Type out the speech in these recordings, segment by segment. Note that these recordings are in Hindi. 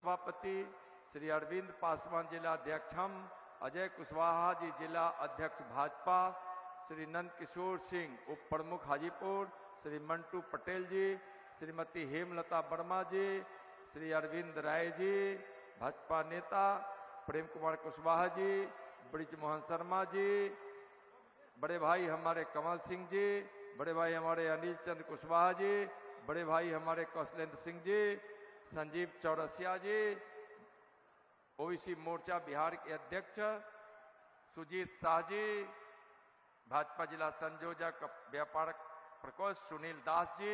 सभापति, श्री अरविंद पासवान जिला अध्यक्षम, अजय कुशवाहा जी जिला अध्यक्ष भाजपा, श्री नंद किशोर सिंह उप प्रमुख हाजीपुर, श्री मंटू पटेल जी, श्रीमती हेमलता वर्मा जी, श्री अरविंद राय जी भाजपा नेता, प्रेम कुमार कुशवाहा जी, ब्रिज मोहन शर्मा जी, बड़े भाई हमारे कमल सिंह जी, बड़े भाई हमारे अनिल चंद्र कुशवाहा जी, बड़े भाई हमारे कौशलेंद्र सिंह जी, संजीव चौरसिया जी, ओबीसी मोर्चा बिहार के अध्यक्ष सुजीत शाह जी, भाजपा जिला संयोजक व्यापार प्रकोष्ठ सुनील दास जी,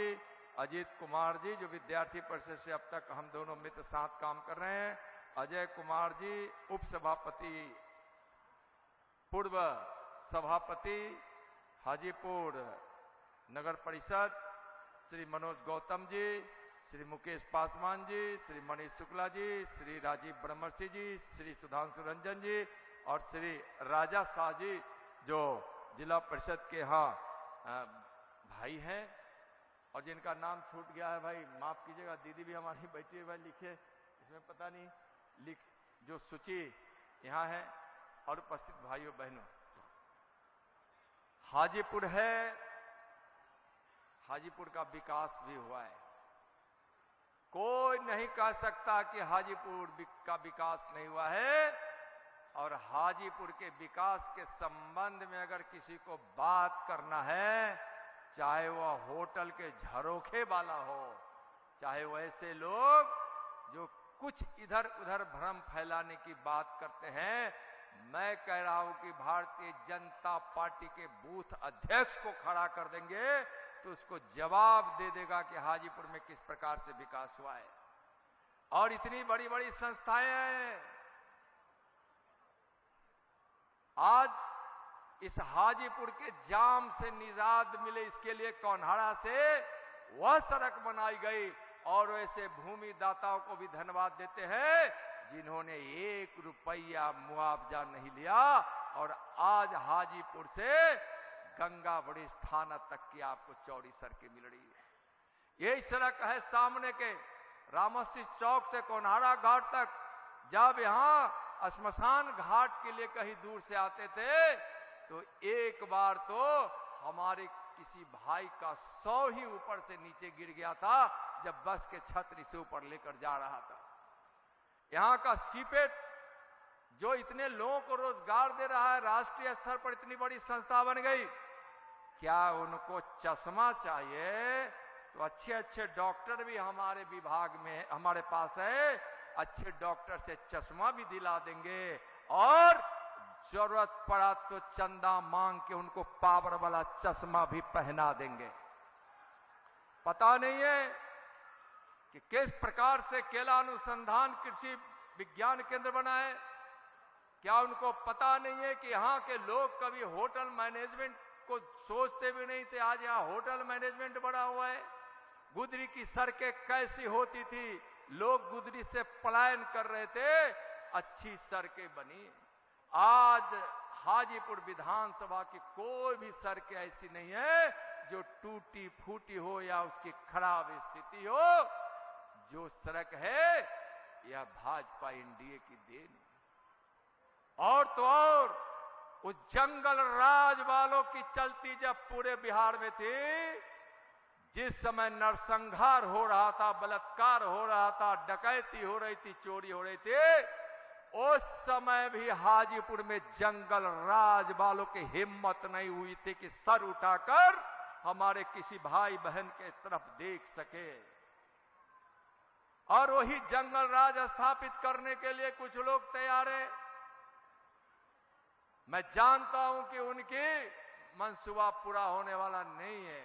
अजीत कुमार जी जो विद्यार्थी परिषद से अब तक हम दोनों मित्र साथ काम कर रहे हैं, अजय कुमार जी उप सभापति पूर्व सभापति हाजीपुर नगर परिषद, श्री मनोज गौतम जी, श्री मुकेश पासवान जी, श्री मनीष शुक्ला जी, श्री राजीव ब्रह्मर्षि जी, श्री सुधांशु रंजन जी और श्री राजा शाह जी जो जिला परिषद के यहाँ भाई हैं और जिनका नाम छूट गया है भाई माफ कीजिएगा, दीदी भी हमारी बैठी हुई भाई लिखे, इसमें पता नहीं लिख जो सूची यहाँ है और उपस्थित भाइयों बहनों, हाजीपुर है, हाजीपुर का विकास भी हुआ है। कोई नहीं कह सकता कि हाजीपुर का विकास नहीं हुआ है और हाजीपुर के विकास के संबंध में अगर किसी को बात करना है, चाहे वह होटल के झरोखे वाला हो, चाहे वो ऐसे लोग जो कुछ इधर उधर भ्रम फैलाने की बात करते हैं, मैं कह रहा हूं कि भारतीय जनता पार्टी के बूथ अध्यक्ष को खड़ा कर देंगे तो उसको जवाब दे देगा कि हाजीपुर में किस प्रकार से विकास हुआ है। और इतनी बड़ी बड़ी संस्थाएं हैं, आज इस हाजीपुर के जाम से निजात मिले इसके लिए कौनहाड़ा से वह सड़क बनाई गई और वैसे भूमि दाताओं को भी धन्यवाद देते हैं जिन्होंने 1 रुपया मुआवजा नहीं लिया और आज हाजीपुर से गंगा बड़ी थाना तक की आपको चौड़ी सड़कें मिल रही है। यही सड़क है सामने के रामस्थित चौक से कोनहाड़ा घाट तक। जब यहाँ श्मशान घाट के लिए कहीं दूर से आते थे तो एक बार तो हमारे किसी भाई का 100 ही ऊपर से नीचे गिर गया था जब बस के छतरी से ऊपर लेकर जा रहा था। यहाँ का सीपेट जो इतने लोगों को रोजगार दे रहा है, राष्ट्रीय स्तर पर इतनी बड़ी संस्था बन गई, क्या उनको चश्मा चाहिए? तो अच्छे अच्छे डॉक्टर भी हमारे विभाग में हमारे पास है, अच्छे डॉक्टर से चश्मा भी दिला देंगे और जरूरत पड़ा तो चंदा मांग के उनको पावर वाला चश्मा भी पहना देंगे। पता नहीं है कि किस प्रकार से केला अनुसंधान कृषि विज्ञान केंद्र बना है, क्या उनको पता नहीं है कि यहाँ के लोग कभी होटल मैनेजमेंट को सोचते भी नहीं थे, आज यहाँ होटल मैनेजमेंट बड़ा हुआ है। गुदरी की सड़कें कैसी होती थी, लोग गुदरी से पलायन कर रहे थे, अच्छी सड़कें बनी। आज हाजीपुर विधानसभा की कोई भी सड़कें ऐसी नहीं है जो टूटी फूटी हो या उसकी खराब स्थिति हो। जो सड़क है यह भाजपा एनडीए की देन है। और तो और उस जंगल राज वालों की चलती जब पूरे बिहार में थी, जिस समय नरसंहार हो रहा था, बलात्कार हो रहा था, डकैती हो रही थी, चोरी हो रही थी, उस समय भी हाजीपुर में जंगल राज वालों की हिम्मत नहीं हुई थी कि सर उठाकर हमारे किसी भाई बहन के तरफ देख सके। और वही जंगल राज स्थापित करने के लिए कुछ लोग तैयार हैं। मैं जानता हूं कि उनकी मंसूबा पूरा होने वाला नहीं है।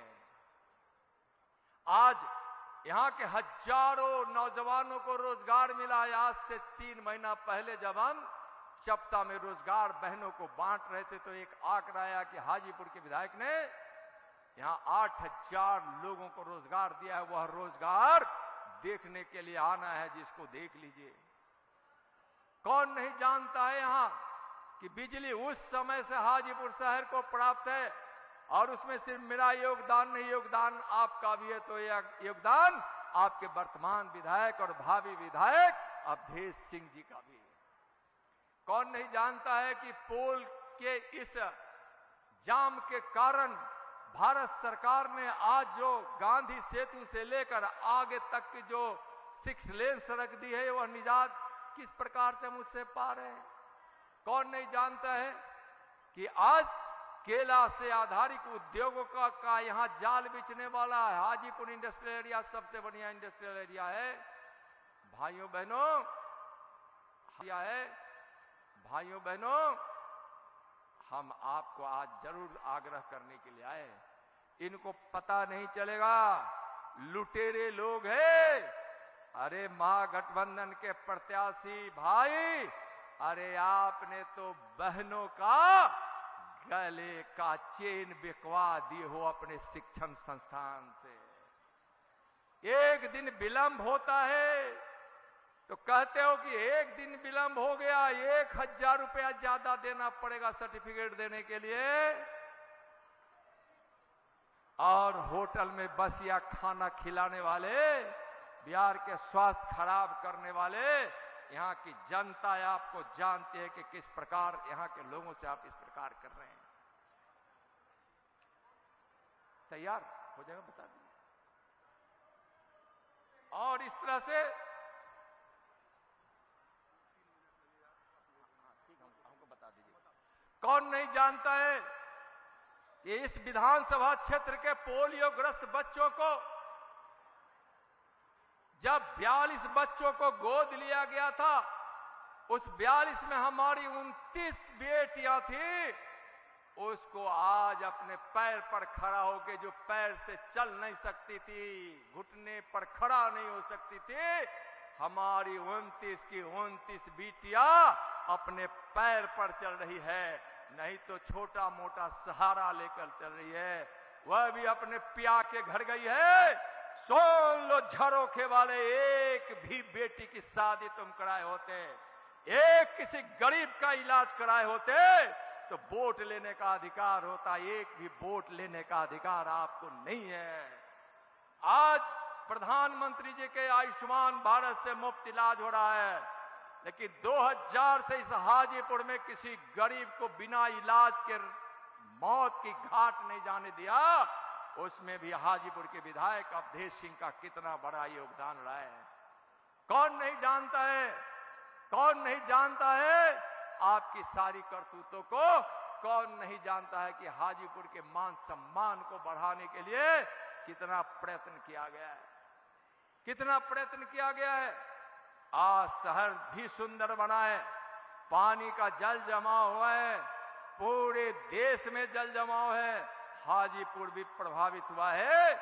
आज यहां के हजारों नौजवानों को रोजगार मिला है। आज से 3 महीना पहले जब हम चपता में रोजगार बहनों को बांट रहे थे तो एक आंकड़ा आया कि हाजीपुर के विधायक ने यहां 8000 लोगों को रोजगार दिया है। वह रोजगार देखने के लिए आना है, जिसको देख लीजिए। कौन नहीं जानता है यहां कि बिजली उस समय से हाजीपुर शहर को प्राप्त है और उसमें सिर्फ मेरा योगदान नहीं, योगदान आपका भी है। तो यह योगदान आपके वर्तमान विधायक और भावी विधायक अवधेश सिंह जी का भी। कौन नहीं जानता है कि पोल के इस जाम के कारण भारत सरकार ने आज जो गांधी सेतु से लेकर आगे तक की जो 6 लेन सड़क दी है, वह निजात किस प्रकार से हम उससे पा रहे हैं। कौन नहीं जानता है कि आज केला से आधारित उद्योगों का यहां जाल बिछने वाला है। हाजीपुर इंडस्ट्रियल एरिया सबसे बढ़िया इंडस्ट्रियल एरिया है भाइयों बहनों, भाइयों बहनों, हम आपको आज जरूर आग्रह करने के लिए आए। इनको पता नहीं चलेगा, लुटेरे लोग हैं। अरे महागठबंधन के प्रत्याशी भाई, अरे आपने तो बहनों का गले का चेन बिकवा दिए हो अपने शिक्षण संस्थान से। एक दिन विलंब होता है तो कहते हो कि एक दिन विलंब हो गया, 1000 रुपया ज्यादा देना पड़ेगा सर्टिफिकेट देने के लिए। और होटल में बस या खाना खिलाने वाले, बिहार के स्वास्थ्य खराब करने वाले, यहाँ की जनता आपको जानती है कि किस प्रकार यहाँ के लोगों से आप इस प्रकार कर रहे हैं। तैयार हो जाएगा, बता दीजिए। और इस तरह से हमको बता दीजिए। कौन नहीं जानता है कि इस विधानसभा क्षेत्र के पोलियोग्रस्त बच्चों को जब 42 बच्चों को गोद लिया गया था, उस 42 में हमारी 29 बेटियां थी, उसको आज अपने पैर पर खड़ा होकर, जो पैर से चल नहीं सकती थी, घुटने पर खड़ा नहीं हो सकती थी, हमारी 29 की 29 बेटियां अपने पैर पर चल रही है। नहीं तो छोटा मोटा सहारा लेकर चल रही है। वह भी अपने पिया के घर गई है। सुन लो झरोखे वाले, एक भी बेटी की शादी तुम कराए होते, एक किसी गरीब का इलाज कराए होते तो वोट लेने का अधिकार होता। एक भी वोट लेने का अधिकार आपको नहीं है। आज प्रधानमंत्री जी के आयुष्मान भारत से मुफ्त इलाज हो रहा है, लेकिन 2000 से इस हाजीपुर में किसी गरीब को बिना इलाज के मौत की घाट नहीं जाने दिया। उसमें भी हाजीपुर के विधायक अवधेश सिंह का कितना बड़ा योगदान रहा है। कौन नहीं जानता है, कौन नहीं जानता है आपकी सारी करतूतों को। कौन नहीं जानता है कि हाजीपुर के मान सम्मान को बढ़ाने के लिए कितना प्रयत्न किया गया है, कितना प्रयत्न किया गया है। आज शहर भी सुंदर बना है, पानी का जल जमाव हुआ है, पूरे देश में जल जमाव है, हाजीपुर भी प्रभावित हुआ है।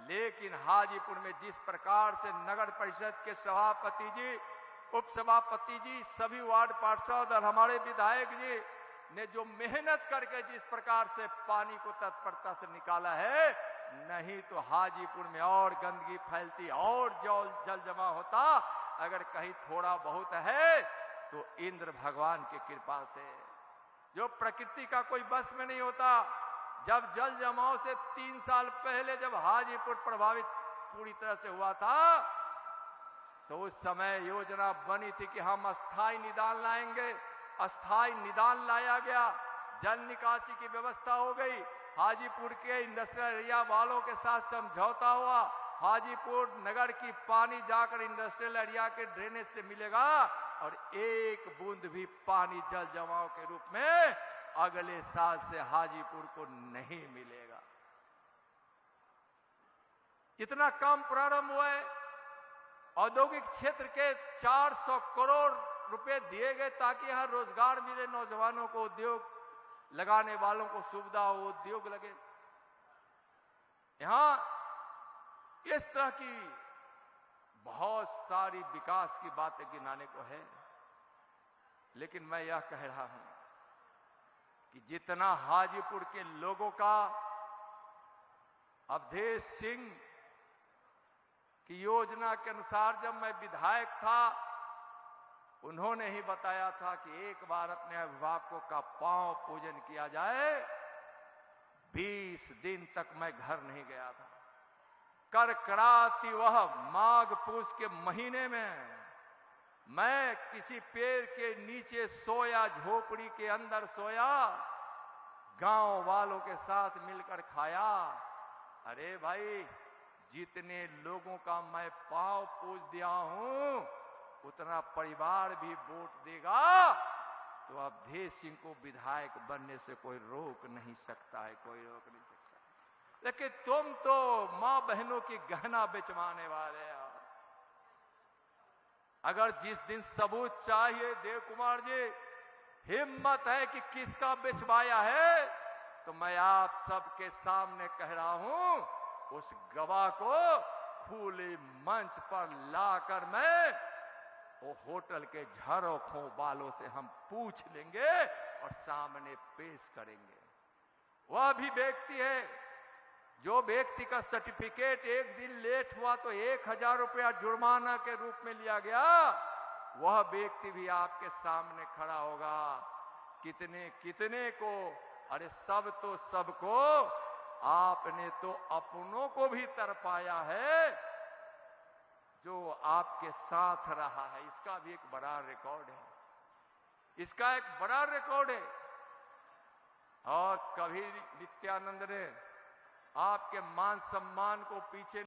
लेकिन हाजीपुर में जिस प्रकार से नगर परिषद के सभापति जी, उप सभापति जी, सभी वार्ड पार्षद और हमारे विधायक जी ने जो मेहनत करके जिस प्रकार से पानी को तत्परता से निकाला है, नहीं तो हाजीपुर में और गंदगी फैलती और जल जमा होता। अगर कहीं थोड़ा बहुत है तो इंद्र भगवान की कृपा से, जो प्रकृति का कोई बस में नहीं होता। जब जल जमाव से 3 साल पहले जब हाजीपुर प्रभावित पूरी तरह से हुआ था, तो उस समय योजना बनी थी कि हम अस्थायी निदान लाएंगे। अस्थायी निदान लाया गया, जल निकासी की व्यवस्था हो गई, हाजीपुर के इंडस्ट्रियल एरिया वालों के साथ समझौता हुआ, हाजीपुर नगर की पानी जाकर इंडस्ट्रियल एरिया के ड्रेनेज से मिलेगा और एक बूंद भी पानी जल जमाव के रूप में अगले साल से हाजीपुर को नहीं मिलेगा। इतना काम प्रारंभ हुआ है। औद्योगिक क्षेत्र के 400 करोड़ रुपए दिए गए ताकि यहां रोजगार मिले, नौजवानों को उद्योग लगाने वालों को सुविधा हो, उद्योग लगे। यहां इस तरह की बहुत सारी विकास की बातें गिनाने को है, लेकिन मैं यह कह रहा हूं कि जितना हाजीपुर के लोगों का अवधेश सिंह की योजना के अनुसार जब मैं विधायक था, उन्होंने ही बताया था कि एक बार अपने अभिभावकों का पांव पूजन किया जाए। 20 दिन तक मैं घर नहीं गया था। करकराती वह माघ पूस के महीने में मैं किसी पेड़ के नीचे सोया, झोपड़ी के अंदर सोया, गांव वालों के साथ मिलकर खाया। अरे भाई, जितने लोगों का मैं पांव पूज दिया हूं, उतना परिवार भी वोट देगा, तो अवधेश सिंह को विधायक बनने से कोई रोक नहीं सकता है, कोई रोक नहीं सकता। लेकिन तुम तो मां बहनों की गहना बेचवाने वाले हो। अगर जिस दिन सबूत चाहिए देव कुमार जी, हिम्मत है कि किसका बेचवाया है, तो मैं आप सबके सामने कह रहा हूं, उस गवाह को खुले मंच पर लाकर मैं वो होटल के झरोखों वालों से हम पूछ लेंगे और सामने पेश करेंगे। वह भी व्यक्ति है, जो व्यक्ति का सर्टिफिकेट एक दिन लेट हुआ तो 1000 रुपया जुर्माना के रूप में लिया गया, वह व्यक्ति भी आपके सामने खड़ा होगा। कितने कितने को, अरे सब तो सबको, आपने तो अपनों को भी तरपाया है जो आपके साथ रहा है। इसका भी एक बड़ा रिकॉर्ड है, इसका एक बड़ा रिकॉर्ड है। और कभी नित्यानंद ने आपके मान सम्मान को पीछे